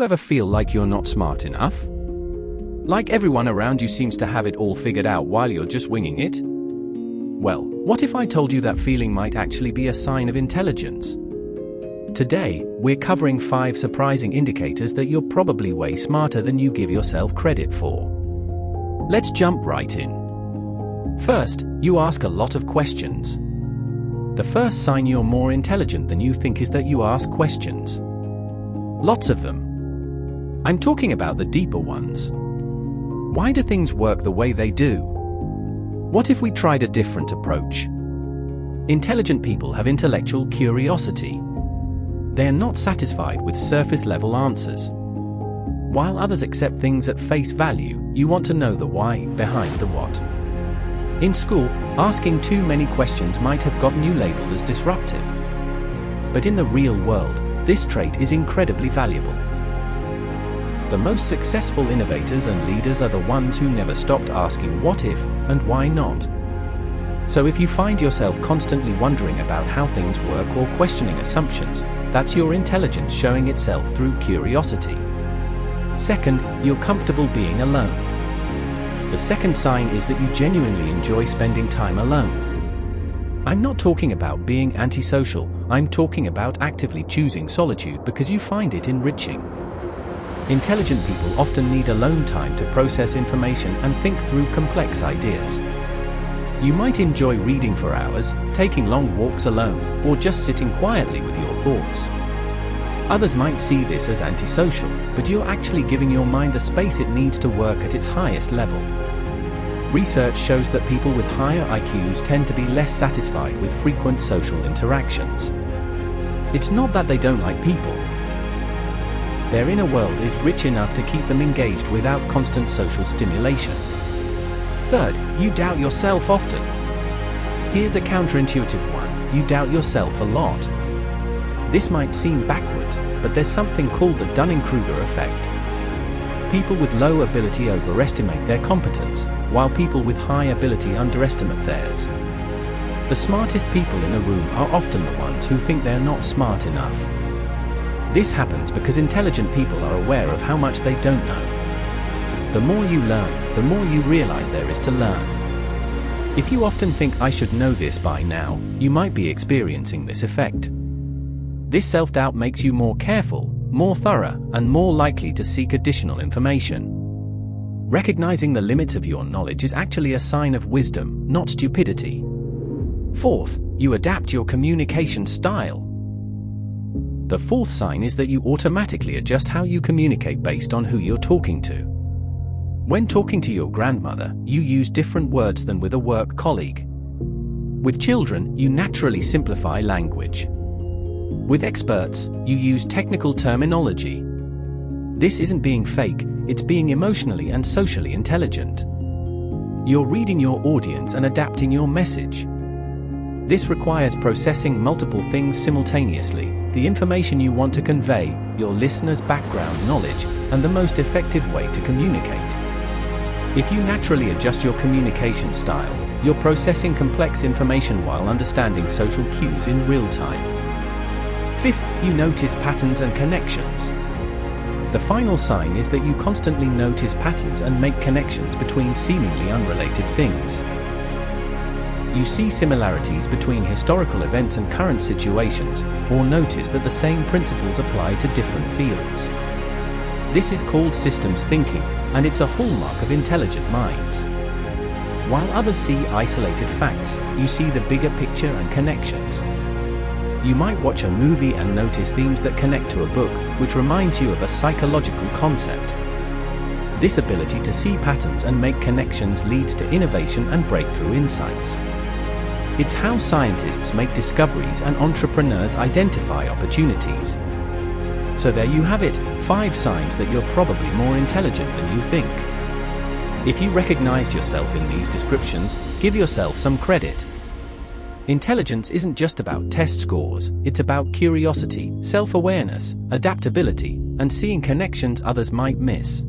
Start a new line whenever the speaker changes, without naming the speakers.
ever feel like you're not smart enough? Like everyone around you seems to have it all figured out while you're just winging it? Well, what if I told you that feeling might actually be a sign of intelligence? Today, we're covering 5 surprising indicators that you're probably way smarter than you give yourself credit for. Let's jump right in. First, you ask a lot of questions. The first sign you're more intelligent than you think is that you ask questions. Lots of them. I'm talking about the deeper ones. Why do things work the way they do? What if we tried a different approach? Intelligent people have intellectual curiosity. They are not satisfied with surface-level answers. While others accept things at face value, you want to know the why behind the what. In school, asking too many questions might have gotten you labeled as disruptive. But in the real world, this trait is incredibly valuable. The most successful innovators and leaders are the ones who never stopped asking what if and why not. So if you find yourself constantly wondering about how things work or questioning assumptions, that's your intelligence showing itself through curiosity. Second, you're comfortable being alone. The second sign is that you genuinely enjoy spending time alone. I'm not talking about being antisocial, I'm talking about actively choosing solitude because you find it enriching. Intelligent people often need alone time to process information and think through complex ideas. You might enjoy reading for hours, taking long walks alone, or just sitting quietly with your thoughts. Others might see this as antisocial, but you're actually giving your mind the space it needs to work at its highest level. Research shows that people with higher IQs tend to be less satisfied with frequent social interactions. It's not that they don't like people. Their inner world is rich enough to keep them engaged without constant social stimulation. Third, you doubt yourself often. Here's a counterintuitive one: you doubt yourself a lot. This might seem backwards, but there's something called the Dunning-Kruger effect. People with low ability overestimate their competence, while people with high ability underestimate theirs. The smartest people in the room are often the ones who think they're not smart enough. This happens because intelligent people are aware of how much they don't know. The more you learn, the more you realize there is to learn. If you often think I should know this by now, you might be experiencing this effect. This self-doubt makes you more careful, more thorough, and more likely to seek additional information. Recognizing the limits of your knowledge is actually a sign of wisdom, not stupidity. Fourth, you adapt your communication style. The fourth sign is that you automatically adjust how you communicate based on who you're talking to. When talking to your grandmother, you use different words than with a work colleague. With children, you naturally simplify language. With experts, you use technical terminology. This isn't being fake, it's being emotionally and socially intelligent. You're reading your audience and adapting your message. This requires processing multiple things simultaneously: the information you want to convey, your listener's background knowledge, and the most effective way to communicate. If you naturally adjust your communication style, you're processing complex information while understanding social cues in real time. Fifth, you notice patterns and connections. The final sign is that you constantly notice patterns and make connections between seemingly unrelated things. You see similarities between historical events and current situations, or notice that the same principles apply to different fields. This is called systems thinking, and it's a hallmark of intelligent minds. While others see isolated facts, you see the bigger picture and connections. You might watch a movie and notice themes that connect to a book, which reminds you of a psychological concept. This ability to see patterns and make connections leads to innovation and breakthrough insights. It's how scientists make discoveries and entrepreneurs identify opportunities. So there you have it, 5 signs that you're probably more intelligent than you think. If you recognized yourself in these descriptions, give yourself some credit. Intelligence isn't just about test scores, it's about curiosity, self-awareness, adaptability, and seeing connections others might miss.